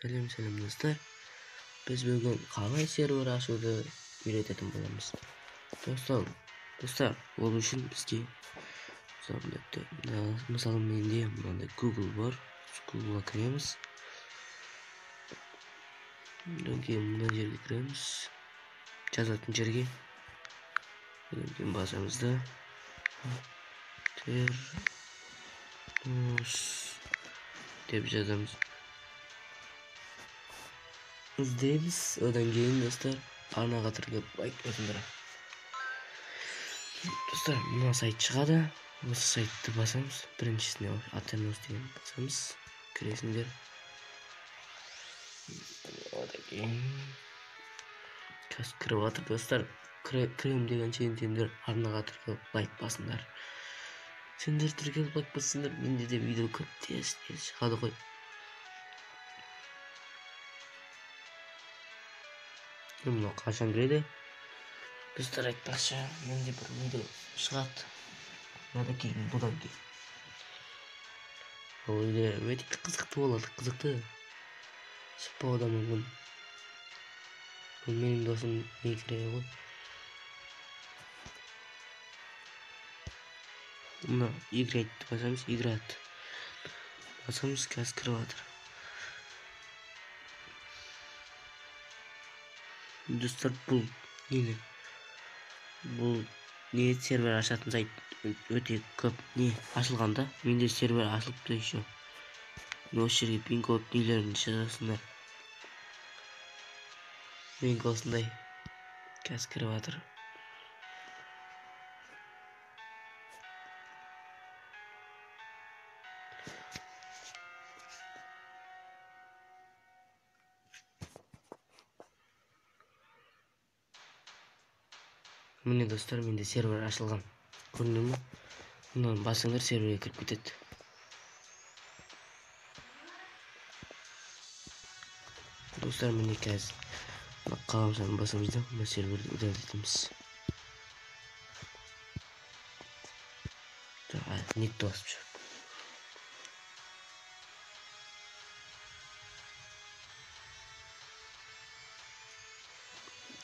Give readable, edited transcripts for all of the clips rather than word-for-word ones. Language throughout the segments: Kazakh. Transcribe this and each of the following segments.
Selam dostlar. Biz bugün kalay server açуды үйрететін боламыз. Dostlar, ол үшін бізге мысалы менде мынандай Google бар. Google'a кіреміз. Одан кейін мына жерге кіреміз. Жазатын жерге. Одан кейін басамыз да termos деп жазамыз. İzleyiniz. Odan кейін dostlar арнаға тіркеліп лайк басыңдар. Dostlar, мына сайт шығады. Осы сайтты басамыз. Біріншісіне Aternos деген басамыз. Кіресіңдер. Одан кейін қазір кіріп жатыр достар. Кірем деген сендер арнаға тіркеліп лайк басыңдар. Сендер тіркеліп лайк басыңдар. Менде де видео көп тез шығады ғой. Мына қашан кіреді? Достар, айтпақшы, менде бір видео шығады. Бұдан кейін. Ол видео өте қызықты болады, қызықты. Шықпауы да мүмкін. Бұл менің досым Игорь ғой. Мына Игорь басамыз, Игорь басамыз, қазір кіріп жатыр. Достар, бұл не сервер ашатын сайт өте көп не ашылғанда. Менде сервер ашылыпты еще. Осы жерге ең көп нелерін жазасыңдар. Мен осындай қазір кіріп жатыр. Міне достар, менде сервер ашылған. Көрдіңдер ме? Мынаны басыңдар, серверге кіріп кетеді. Достар, міне қазір қаламшаны басамыз да, мына серверді удалитеміз. Netті басып жүр.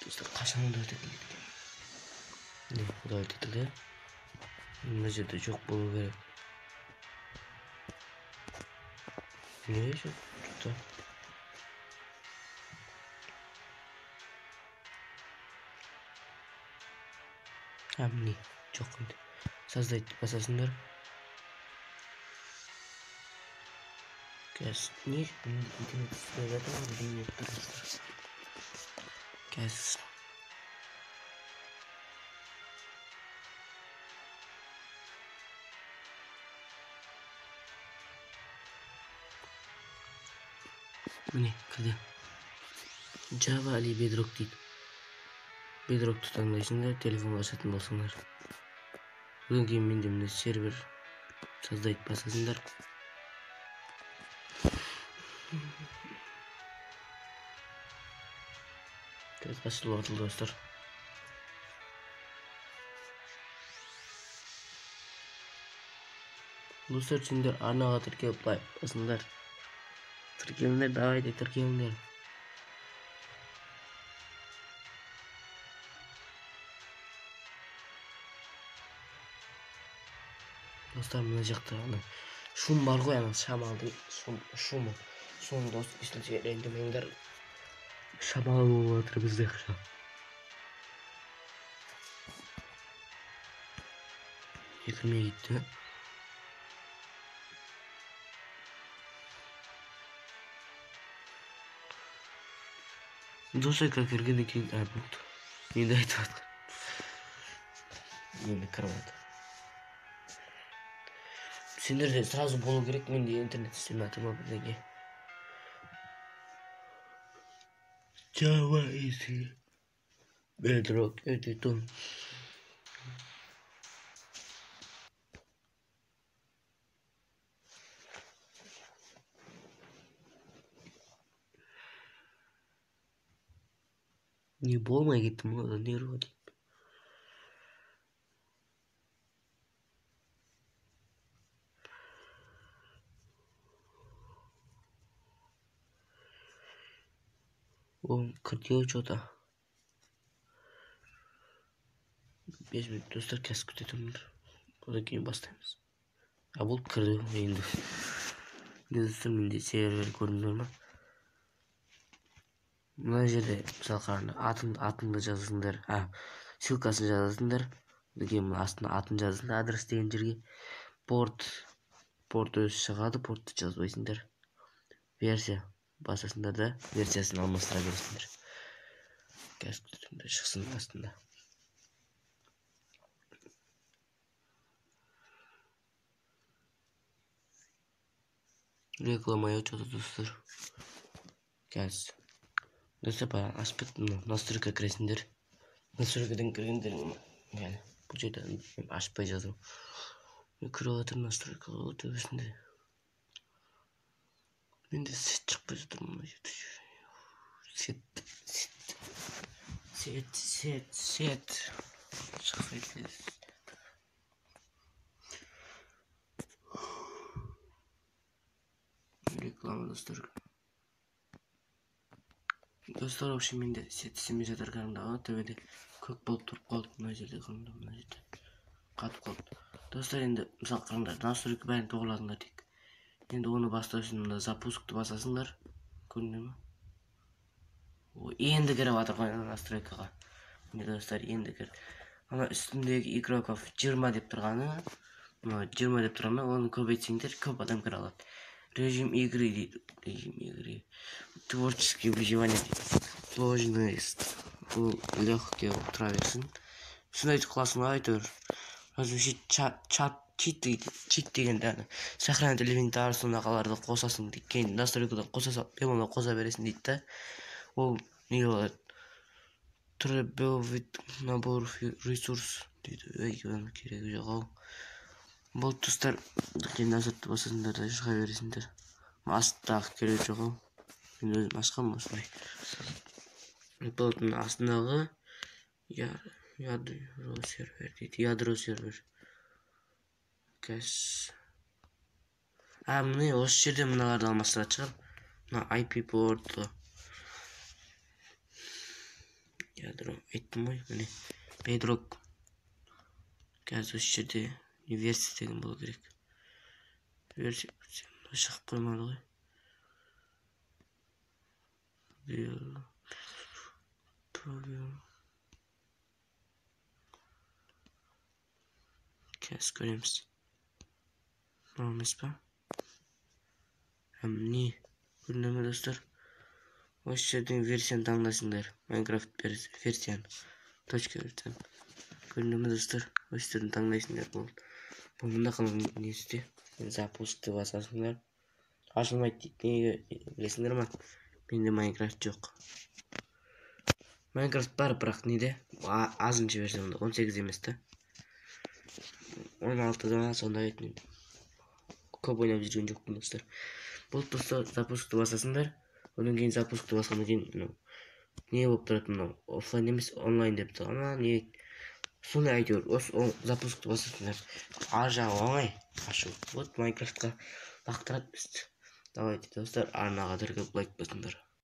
Достар, қашан удалитеміз? Не, удалитеміз. Мына жерде жоқ болу керек. Не жоқ? Жоқта. Міне жоқ енді. Создать басасыңдар. Қазір не? Интернет істеп жатыр, дейін тұрыңыздар. Қазір міне кірді. Java или Bedrock дейді. Bedrockты таңдайсыңдар, телефонға ашатын болсаңдар. Одан кейін менде міне сервер создать басасыңдар. Қазір ашылып жатыр достар. Достар, сендер арнаға тіркеліп лайк басыңдар. Тіркеліңдер, давайте тіркеліңдер. Достар, мына жақта шум бар ғой, шамалдың шумы. Соны дос естілсе ренжімеңдер. Шамал болып жатыр бізде қашан. Екілмей кетті. Достар, кіргеннен кейін болды. Енді айтып жатқан. Енді кіріп жатыр. Сендерде сразу болу керек, менде интернет істемей жатыр ма бірдеңе. Java isi Bedrock editor. Не болмай кеттім ғой, не ұрады. O kırıyor çoğda. 5 minut dostlar kes kütetimdir. Bu da keyin başlayız. Ya bu kırdı endi. Dostlar mende server görünürmü? Mına жерде misal қараңдар атыңды жазасыңдар, ссылкасын жазасыңдар. Деген астына атын жазасыңдар, адрес деген жерге. порт өзі шығады, портты жазбайсыңдар. Версия басасыңдар да версиясын алмастыра бересіңдер. Қазір шықсын астында. Рекламая что-то достар. Қазір достар бара ашып настройка кіресіңдер. Настройкадан кіргендер yani bu жерден ашпай жаздым. Кіріп жатыр настройкаға өтесінде. Менде сет шықпай жатыр мына жерде. Сет шықпайды. Реклама достар. Достар, в общем, менде сет істемей жатыр қараңдағы төбеде көк болып тұрып қалды. Мына жерде қараңдар, мына жерде қатып қалды. Достар, енді мысалы қараңдар, настройка бәрін тоғыладыңдар тек. Енді оны бастау үшін мында запускты басасыңдар. Көрінді ме? Енді кіріп жатыр ғой настройкаға. Міне достар, енді кір. Ана үстіндегі игроков 20 деп тұрғаны, 20 деп тұрғаны, оны көбейтсеңдер көп адам кіре алады. Режим игры дейді. Режим игры. Творческие выживания. Сложность. Легкие тұра берсін. Сындайды классың айтыр. Разумеется, чит дегенде сохранить элементар сонағаларды қосасың дейді. Кейін настройкадан қоса бересің дейді да. Ол не болады? Требовит набор ресурс дейді. Өйгені керегі жоқ ау. Бұл тұстар кейін настройкты басасыңдар да шыға бересіңдер. Астағы керегі жоқ ау. Мен өзім ашқанмын осылай. Бұлтың астындағы ядро сервер дейді. Ядро сервер. Кәс. Міне осы жерде мыналарды алмастырады шығар. Мына IP порты. Ядро айттым ғой, міне. Bedrock. Кәс осы жерде версия деген болу керек. Версия шығып қоймады ғой. Кәс көреміз. Нормес па? Не? Көрінді ме достар? Осы жерден версияны таңдайсыңдар. Minecraft версияны. Точка версияны. Көрінді ме достар? Осы жерден таңдайсыңдар. Бұл мұнда қалың несінде. Запускты басасыңдар. Ашылмайды дейді. Неге білесіңдер ма? Менде Minecraft жоқ. Minecraft бар, бірақ неде? Азыншы версиямда. 18 емес та. 16-да сонда етмейді. Көп ойнап жүрген жоқпын достар. Бұл тұста запускты басасыңдар. Одан кейін запускты басқаннан кейін не болып тұрады? Офлайн емес, онлайн деп тұрған. Не? Сондай әйтеуір. Осы запускты басасыңдар. Ар жағы оңай ашу. Вот Minecraftқа лақтырады бізді. Давайте достар, арнаға түргіп лайк басыңдар.